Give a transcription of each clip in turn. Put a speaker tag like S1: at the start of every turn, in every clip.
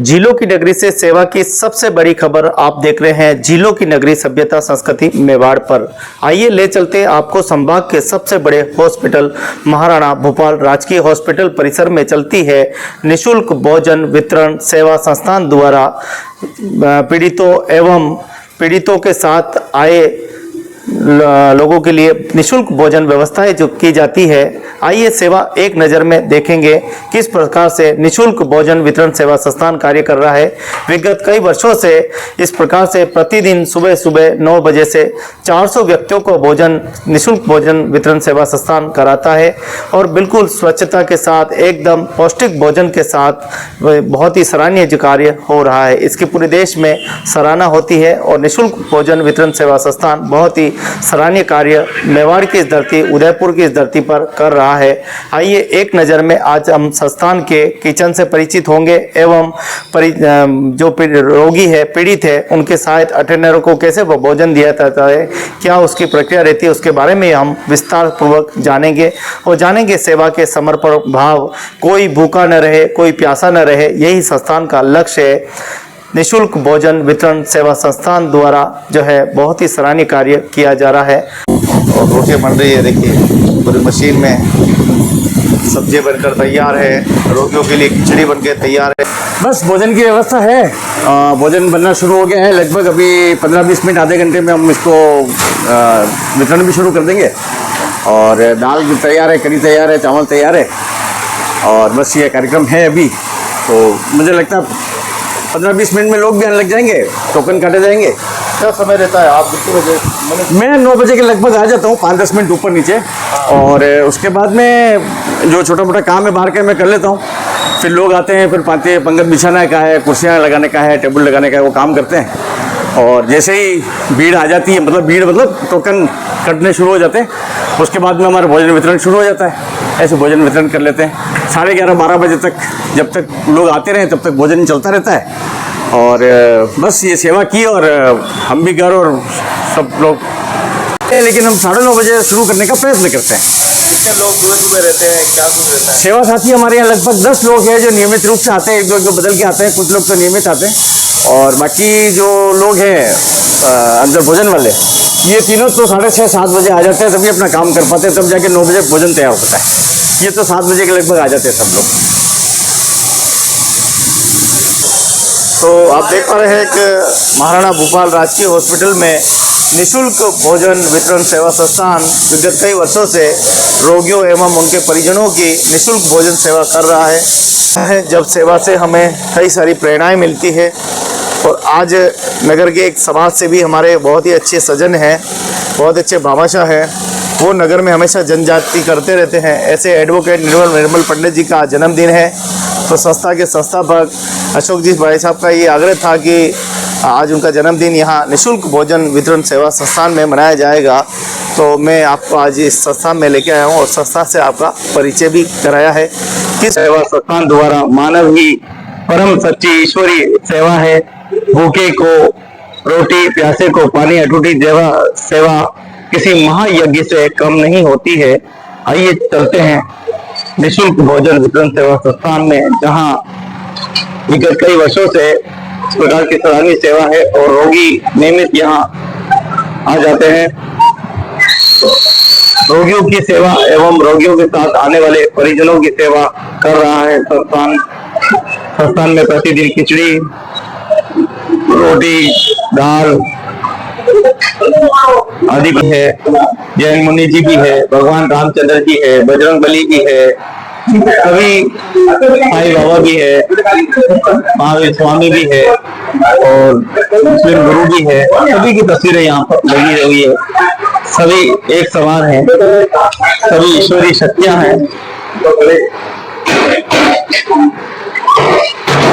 S1: झीलों की नगरी से सेवा की सबसे बड़ी खबर आप देख रहे हैं झीलों की नगरी सभ्यता संस्कृति मेवाड़ पर। आइए ले चलते हैं आपको संभाग के सबसे बड़े हॉस्पिटल महाराणा भूपाल राजकीय हॉस्पिटल परिसर में चलती है निशुल्क भोजन वितरण सेवा संस्थान द्वारा पीड़ितों के साथ आए लोगों के लिए निशुल्क भोजन व्यवस्थाएं जो की जाती है। आइए सेवा एक नज़र में देखेंगे किस प्रकार से निशुल्क भोजन वितरण सेवा संस्थान कार्य कर रहा है। विगत कई वर्षों से इस प्रकार से प्रतिदिन सुबह सुबह 9 बजे से 400 व्यक्तियों को निशुल्क भोजन वितरण सेवा संस्थान कराता है और बिल्कुल स्वच्छता के साथ एकदम पौष्टिक भोजन के साथ बहुत ही सराहनीय कार्य हो रहा है। इसकी पूरे देश में सराहना होती है और निशुल्क भोजन वितरण सेवा संस्थान बहुत ही सराहनीय कार्य मेवाड़ की इस धरती उदयपुर की इस धरती पर कर रहा है। आइए एक नज़र में आज हम संस्थान के किचन से परिचित होंगे एवं जो रोगी है पीड़ित है उनके सहायक अटेंडरों को कैसे वो भोजन दिया जाता है, क्या उसकी प्रक्रिया रहती है, उसके बारे में हम विस्तार पूर्वक जानेंगे और जानेंगे सेवा के समर्पण भाव, कोई भूखा न रहे कोई प्यासा न रहे, यही संस्थान का लक्ष्य है। निशुल्क भोजन वितरण सेवा संस्थान द्वारा जो है बहुत ही सराहनीय कार्य किया जा रहा है। और रोटियां बन रही है, देखिए पूरी मशीन में सब्जी बनकर तैयार है, रोगियों के लिए खिचड़ी बनकर तैयार है।
S2: बस भोजन की व्यवस्था है, भोजन बनना शुरू हो गया है। लगभग अभी 15-20 मिनट आधे घंटे में हम इसको वितरण भी शुरू कर देंगे। और दाल भी तैयार है, कढ़ी तैयार है, चावल तैयार है और बस ये कार्यक्रम है अभी। तो मुझे लगता है 15-20 मिनट में लोग भी आने लग जाएंगे, टोकन काटे जाएंगे।
S1: क्या समय रहता है आप कितने बजे?
S2: मैं 9 बजे के लगभग आ जाता हूँ, 5-10 मिनट ऊपर नीचे, और उसके बाद में जो छोटा मोटा काम है बाहर का मैं कर लेता हूँ। फिर लोग आते हैं, फिर पंगत बिछाना का है, कुर्सियाँ लगाने का है, टेबल लगाने का है, वो काम करते हैं। और जैसे ही भीड़ आ जाती है, मतलब टोकन कटने शुरू हो जाते हैं, उसके बाद में हमारा भोजन वितरण शुरू हो जाता है। ऐसे भोजन वितरण कर लेते हैं 11:30-12 बजे तक, जब तक लोग आते रहें तब तक भोजन चलता रहता है। और बस ये सेवा की और हम भी घर और सब लोग, लेकिन हम 9:30 बजे शुरू करने का प्रयत्न करते हैं।
S1: कितने लोग सुबह रहते हैं, क्या कुछ रहता है?
S2: सेवा साथी हमारे यहाँ लगभग 10 लोग हैं जो नियमित रूप से आते हैं, एक दो बदल के आते हैं, कुछ लोग तो नियमित आते हैं। और बाकी जो लोग हैं अंदर भोजन वाले, ये तीनों तो 6:30-7 बजे आ जाते हैं, तभी अपना काम कर पाते हैं, तब जाके 9 बजे भोजन तैयार होता है। ये तो 7 बजे के लगभग आ जाते हैं सब लोग।
S1: तो आप देख पा रहे हैं कि महाराणा भूपाल राजकीय हॉस्पिटल में निशुल्क भोजन वितरण सेवा संस्थान विगत कई वर्षों से रोगियों एवं उनके परिजनों की निशुल्क भोजन सेवा कर रहा है। जब सेवा से हमें कई सारी प्रेरणाएं मिलती है और आज नगर के एक समाज से भी हमारे बहुत ही अच्छे सज्जन हैं, बहुत अच्छे भामाशाह हैं, वो नगर में हमेशा जनजाति करते रहते हैं। ऐसे एडवोकेट निर्मल पंडित जी का जन्मदिन है, तो संस्था के संस्थापक अशोक जी भाई साहब का ये आग्रह था कि आज उनका जन्मदिन यहाँ निशुल्क भोजन वितरण सेवा संस्थान में मनाया जाएगा। तो मैं आपको आज इस संस्थान में लेके आया हूँ और संस्था से आपका परिचय भी कराया है। किस सेवा संस्थान द्वारा मानव ही परम सच्ची ईश्वरीय सेवा है। भूखे को रोटी, प्यासे को पानी, अटूटी सेवा किसी महायज्ञ से कम नहीं होती है। आइए चलते हैं निशुल्क भोजन वितरण सेवा संस्थान में, जहां विगत कई वर्षों से इस प्रकार की सराहनीय सेवा है और रोगी नियमित यहां आ जाते हैं। रोगियों की सेवा एवं रोगियों के साथ आने वाले परिजनों की सेवा कर रहा है संस्थान में प्रतिदिन खिचड़ी, रोटी, दाल आदि भी है। जैन मुनि जी भी है, भगवान रामचंद्र जी है, बजरंगबली भी है, सभी साईं बाबा भी है, महावीर स्वामी भी है और मुस्लिम गुरु भी है। सभी की तस्वीरें यहाँ पर लगी हुई है। सभी एक समान है, सभी ईश्वरीय शक्तियां हैं।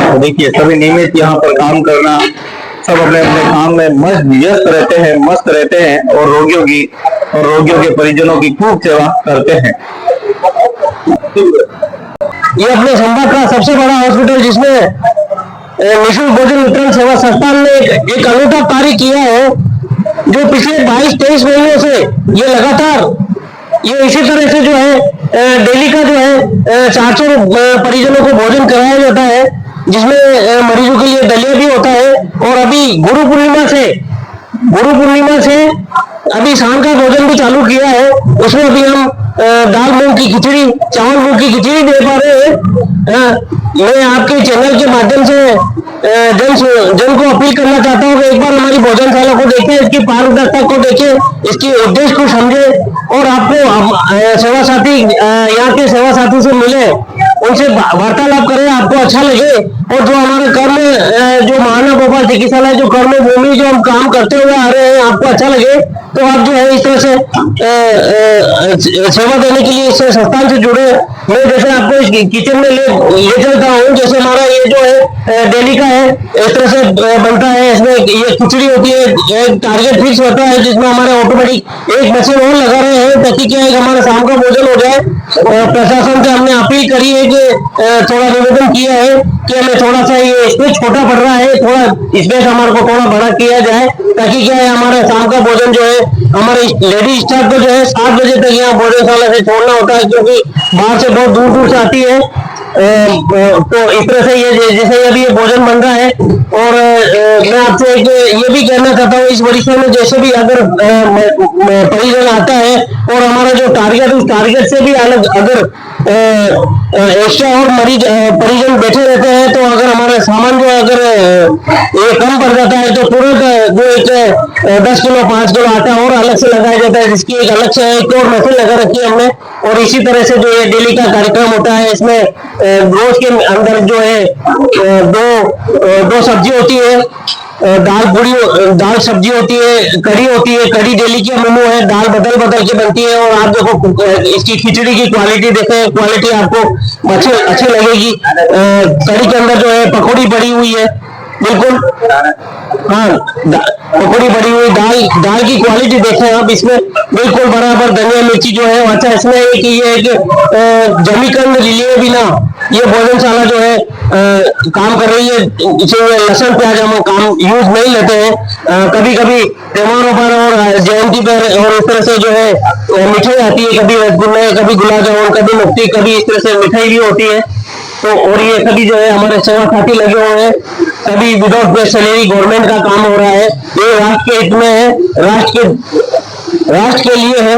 S1: तो देखिए सभी नियमित यहाँ पर काम करना, सब अपने अपने काम में मस्त रहते हैं और रोगियों के परिजनों की खूब सेवा करते हैं।
S3: ये अपने संभाग का सबसे बड़ा हॉस्पिटल जिसमें निशुल्क भोजन वितरण सेवा संस्थान ने एक अनूठा कार्य किया है, जो पिछले 22-23 महीनों से ये लगातार ये इसी तरह से जो है डेली का जो है 400 परिजनों को भोजन कराया जाता है। जिसमें मरीजों के लिए दलिया भी होता है। और अभी गुरु पूर्णिमा से अभी शाम का भोजन भी चालू किया है। उसमें अभी हम दाल मूंग की खिचड़ी, चावल मूंग की खिचड़ी दे पा रहे हैं। मैं आपके चैनल के माध्यम से जन को अपील करना चाहता हूँ कि एक बार हमारी भोजनशाला को देखें, इसकी पारदर्शिता को देखें, इसके उद्देश्य को समझे और आपको सेवा साथी यहाँ के सेवा साथी से मिले, उनसे वार्तालाप करें, आपको अच्छा लगे। और जो हमारे कर्म जो महाना गोपाल चिकित्सालय जो कर्म भूमि जो हम काम करते हुए आ रहे हैं, आपको अच्छा लगे तो आप जो है इस तरह से सेवा देने के लिए इस संस्थान से जुड़े। मैं जैसे आपको इस किचन में ले चलता हूँ, जैसे हमारा ये जो है डेली का है, इस तरह से बनता है। इसमें ये खिचड़ी होती है, एक टारगेट फिक्स होता है जिसमें हमारे ऑटोमेटिक एक मशीन और लगा रहे हैं ताकि क्या है हमारा शाम का भोजन हो जाए। और प्रशासन से हमने अपील करी है कि थोड़ा निवेदन किया है कि हमें थोड़ा सा ये स्पेस छोटा पड़ रहा है, थोड़ा स्पेस हमारे को थोड़ा बड़ा किया जाए ताकि क्या है हमारा शाम का भोजन जो है हमारे लेडीज स्टाफ को जो है 7 बजे तक यहाँ भोजनशाला से छोड़ना होता है, क्योंकि बाहर से बहुत दूर दूर से आती है। तो इस तरह से ये जैसे अभी ये भोजन बन रहा है। और मैं आपसे एक ये भी कहना चाहता हूँ, इस परिसर में जैसे भी अगर परिजन आता है और हमारा जो टारगेट उस टारगेट से भी अलग अगर एक्स्ट्रा और मरीज परिजन बैठे रहते हैं तो अगर हमारा सामान जो अगर ये कम पड़ जाता है तो तुरंत जो एक 10 किलो 5 किलो आटा और अलग से लगाया जाता है, जिसकी एक अलग से एक और मशीन लगा रखी है हमने। और इसी तरह से जो ये डेली का कार्यक्रम होता है, इसमें रोज के अंदर जो है दो सब्जी होती है, दाल सब्जी होती है, कढ़ी होती है। कढ़ी डेली की मेनू है, दाल बदल बदल के बनती है। और आप देखो इसकी खिचड़ी की क्वालिटी देखें, क्वालिटी आपको अच्छी लगेगी। कढ़ी के अंदर जो है पकौड़ी पड़ी हुई है, बिल्कुल हाँ पकौड़ी पड़ी हुई। दाल की क्वालिटी देखें आप, इसमें बिल्कुल बराबर धनिया मिर्ची जो है। अच्छा इसमें एक ये जमीकंद लिए बिना ये भोजनशाला जो है काम कर रही है। इसमें लहसुन प्याज हम काम यूज नहीं लेते हैं। कभी कभी त्योहारों पर और जयंती पर और इस तरह से जो है मिठाई आती है, कभी रसगुल्ले, कभी गुलाब जामुन, कभी मुफ्ती, कभी इस तरह से मिठाई भी होती है। तो और ये सभी जो है हमारे सेवा साथी लगे हुए हैं, सभी विदाउट पे सैलरी गवर्नमेंट का काम हो रहा है। ये राष्ट्र के हित में है, राष्ट्र के लिए है।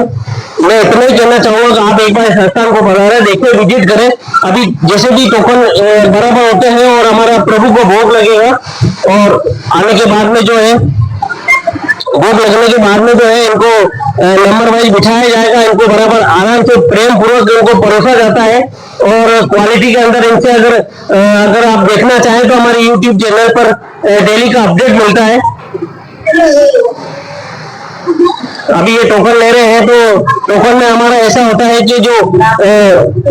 S3: मैं इतना ही कहना चाहूंगा कि आप एक बार संस्थान को बना देखिए, विजिट करें। अभी जैसे भी टोकन बराबर होते हैं और हमारा प्रभु को भोग लगेगा और आने के बाद में जो है भोग लगने के बाद में जो है इनको नंबर वाइज बिठाया जाएगा। इनको बराबर आराम से प्रेम पूर्वक इनको परोसा जाता है। और क्वालिटी के अंदर इनसे अगर आप देखना चाहें तो हमारे YouTube चैनल पर डेली का अपडेट मिलता है। अभी ये टोकन ले रहे हैं तो टोकन में हमारा ऐसा होता है कि जो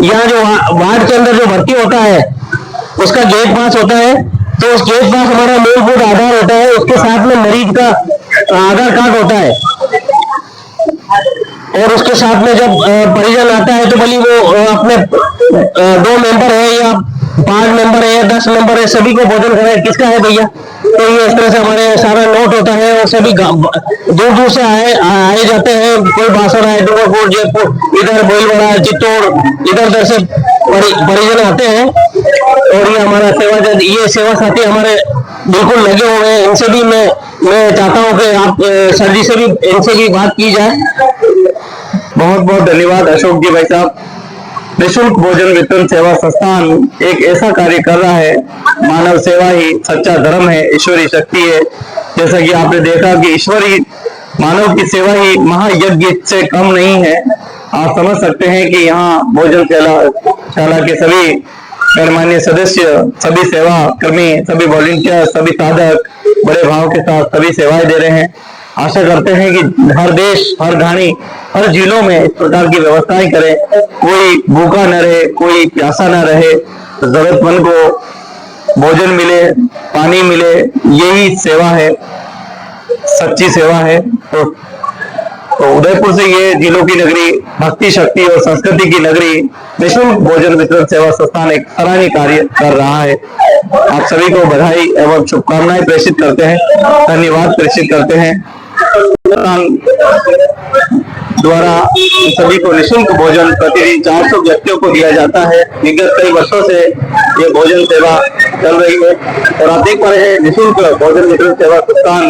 S3: यहाँ जो वार्ड के अंदर जो भर्ती होता है उसका गेट पास होता है। तो उस गेट पास हमारा मूलभूत आधार होता है, उसके साथ में मरीज का आधार कार्ड होता है। और उसके साथ में जब परिजन आता है तो भले वो अपने 2 मेंबर है या 5 मेंबर है या 10 मेंबर है, सभी को भोजन कराए। किसका है भैया? तो ये इस तरह से हमारे सारा नोट होता है और सभी दूर दूर से आए जाते हैं। कोई बासर है, डूंगरपुर, जयपुर, इधर भोलवाड़ा, चित्तौड़, इधर से परिजन आते हैं। और ये हमारा ये सेवा साथी हमारे बिल्कुल लगे हुए हैं। इनसे भी मैं चाहता हूँ कि आप सर जी से भी इनसे भी बात की जाए।
S1: बहुत बहुत धन्यवाद अशोक जी भाई साहब। निःशुल्क भोजन वितरण सेवा संस्थान एक ऐसा कार्य कर रहा है, मानव सेवा ही सच्चा धर्म है, ईश्वरी शक्ति है। जैसा कि आपने देखा कि ईश्वरी मानव की सेवा ही महायज्ञ से कम नहीं है। आप समझ सकते हैं कि यहाँ भोजनशाला के सभी गणमान्य सदस्य, सभी सेवा कर्मी, सभी वॉलंटियर, सभी साधक बड़े भाव के साथ सभी सेवाएं दे रहे हैं। आशा करते हैं कि हर देश, हर घानी, हर जिलों में इस प्रकार की व्यवस्थाएं करें, कोई भूखा न रहे, कोई प्यासा न रहे, जरूरतमंद को भोजन मिले, पानी मिले। यही सेवा है, सच्ची सेवा है। तो उदयपुर से ये जिलों की नगरी, भक्ति, शक्ति और संस्कृति की नगरी निःशुल्क भोजन वितरण सेवा संस्थान एक सराहनीय कार्य कर रहा है। आप सभी को बधाई एवं शुभकामनाएं प्रेषित करते हैं, धन्यवाद प्रेषित करते हैं। द्वारा सभी को निःशुल्क भोजन प्रतिदिन 400 व्यक्तियों को दिया जाता है। विगत कई वर्षों से ये भोजन सेवा
S2: चल रही है। और आप देख पा रहे हैं निःशुल्क भोजन वितरण सेवा संस्थान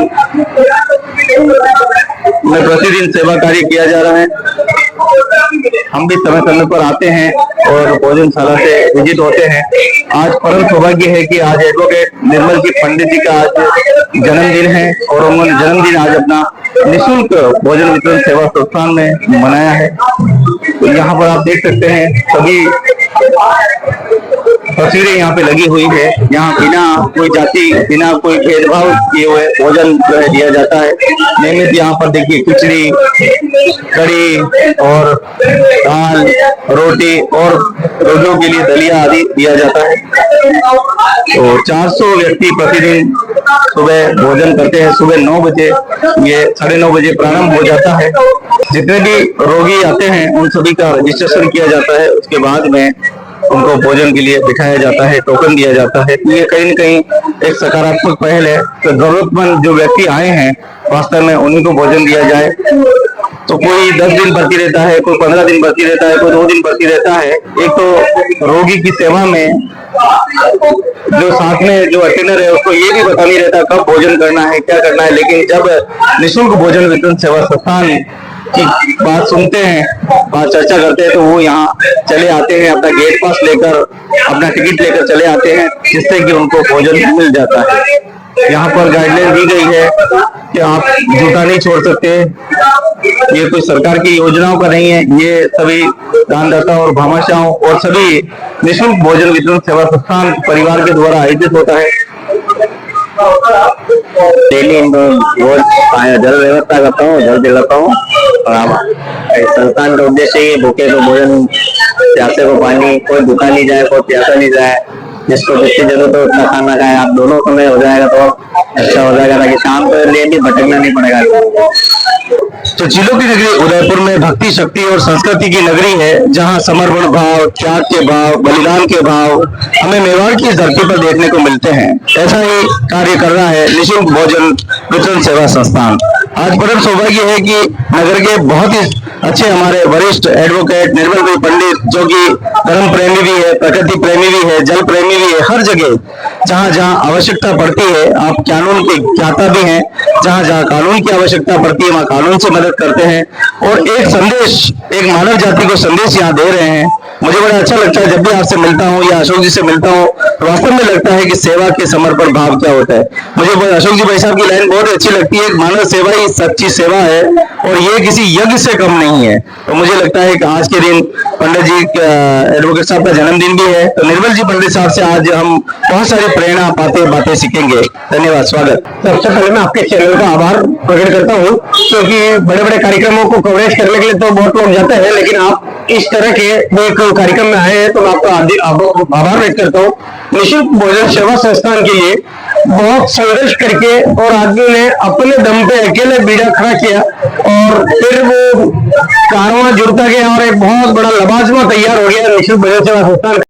S2: में प्रतिदिन सेवा कार्य किया जा रहा है। हम भी समय समय पर आते हैं और भोजनशाला से विजिट होते हैं। आज परम सौभाग्य है कि आज एडवोकेट निर्मल जी पंडित जी का आज जन्मदिन है और उन्होंने जन्मदिन आज अपना निःशुल्क भोजन वितरण सेवा संस्थान में मनाया है। तो यहाँ पर आप देख सकते हैं सभी तस्वीरें यहाँ पे लगी हुई है। यहाँ बिना कोई जाति, बिना कोई भेदभाव किए हुए भोजन जो है दिया जाता है। नियमित यहाँ पर देखिए खिचड़ी, कढ़ी और दाल, रोटी और रोगियों के लिए दलिया आदि दिया जाता है। तो 400 व्यक्ति प्रतिदिन सुबह भोजन करते हैं। सुबह 9 बजे, ये 9:30 बजे प्रारंभ हो जाता है। जितने भी रोगी आते हैं उन सभी का रजिस्ट्रेशन किया जाता है। उसके बाद में उनको भोजन के लिए बिठाया जाता है, टोकन दिया जाता है। ये कहीं न कहीं एक सकारात्मक पहल है। तो जरूरतमंद जो व्यक्ति आए हैं वास्तव में उन्हीं को भोजन दिया जाए। तो कोई 10 दिन भर्ती रहता है, कोई 15 दिन भर्ती रहता है, कोई 2 दिन भर्ती रहता है। एक तो रोगी की सेवा में जो साथ में जो अटेंडर है उसको ये भी पता नहीं रहता कब भोजन करना है, क्या करना है। लेकिन जब निःशुल्क भोजन वितरण सेवा संस्थान की बात सुनते हैं, बात चर्चा करते हैं, तो वो यहाँ चले आते हैं, अपना गेट पास लेकर, अपना टिकट लेकर चले आते हैं, जिससे कि उनको भोजन मिल जाता है। यहाँ पर गाइडलाइन दी गई है कि आप जूता नहीं छोड़ सकते। ये कोई सरकार की योजनाओं का नहीं है, ये सभी दानदाता और भामाशाहों और सभी निःशुल्क भोजन वितरण सेवा संस्थान परिवार के द्वारा आयोजित होता है। डेली जल व्यवस्था करता हूँ, जल दिलाता हूँ। और संस्थान का उद्देश्य ये भूखे को भोजन, प्यासे को पानी, कोई भूखा नहीं जाए, कोई प्यासा नहीं जाए। जिसको जितनी जरूरत है उतना खाना खाए। आप दोनों समय हो जाएगा तो अच्छा हो जाएगा, ताकि शाम को लिए भी भटकना नहीं पड़ेगा।
S3: तो जिलों की नगरी उदयपुर में भक्ति, शक्ति और संस्कृति की नगरी है, जहां समर्पण भाव, त्याग के भाव, बलिदान के भाव हमें मेवाड़ की इस धरती पर देखने को मिलते हैं। ऐसा ही कार्य कर रहा है निःशुल्क भोजन वितरण सेवा संस्थान। आज परम सौभाग्य है कि नगर के बहुत ही अच्छे हमारे वरिष्ठ एडवोकेट निर्मल जी पंडित, जो कि धर्म प्रेमी भी है, प्रकृति प्रेमी भी है, जल प्रेमी भी है, हर जगह जहाँ जहाँ आवश्यकता पड़ती है, आप कानून के ज्ञाता भी हैं, जहाँ जहाँ कानून की आवश्यकता पड़ती है वहाँ कानून से मदद करते हैं और एक संदेश, एक मानव जाति को संदेश यहाँ दे रहे हैं। मुझे बड़ा अच्छा लगता है जब भी आपसे मिलता हूँ या अशोक जी से मिलता हूँ, वास्तव में लगता है कि सेवा के समर्पण भाव क्या होता है। मुझे अशोक जी भाई साहब की लाइन बहुत अच्छी लगती है, मानव सेवा ही सच्ची सेवा है और ये किसी यज्ञ से कम नहीं है। तो मुझे लगता है कि आज के दिन पंडित जी एडवोकेट साहब का जन्मदिन भी है, तो निर्मल जी पंडित साहब से आज हम बहुत सारी प्रेरणा बातें सीखेंगे। धन्यवाद, स्वागत। सबसे पहले मैं आपके चैनल का आभार प्रकट करता हूँ, क्योंकि बड़े बड़े कार्यक्रमों को कवरेज करने के लिए तो बहुत लोग जाते हैं, लेकिन आप इस तरह के एक कार्यक्रम में आए हैं तो मैं आपका आभार व्यक्त करता हूँ। निःशुल्क भोजन सेवा संस्थान के लिए बहुत संघर्ष करके और आदमी ने अपने दम पे अकेले बीड़ा खड़ा किया और फिर वो कारवां जुड़ता गया और एक बहुत बड़ा लबाजमा तैयार हो गया निःशुल्क भोजन सेवा संस्थान।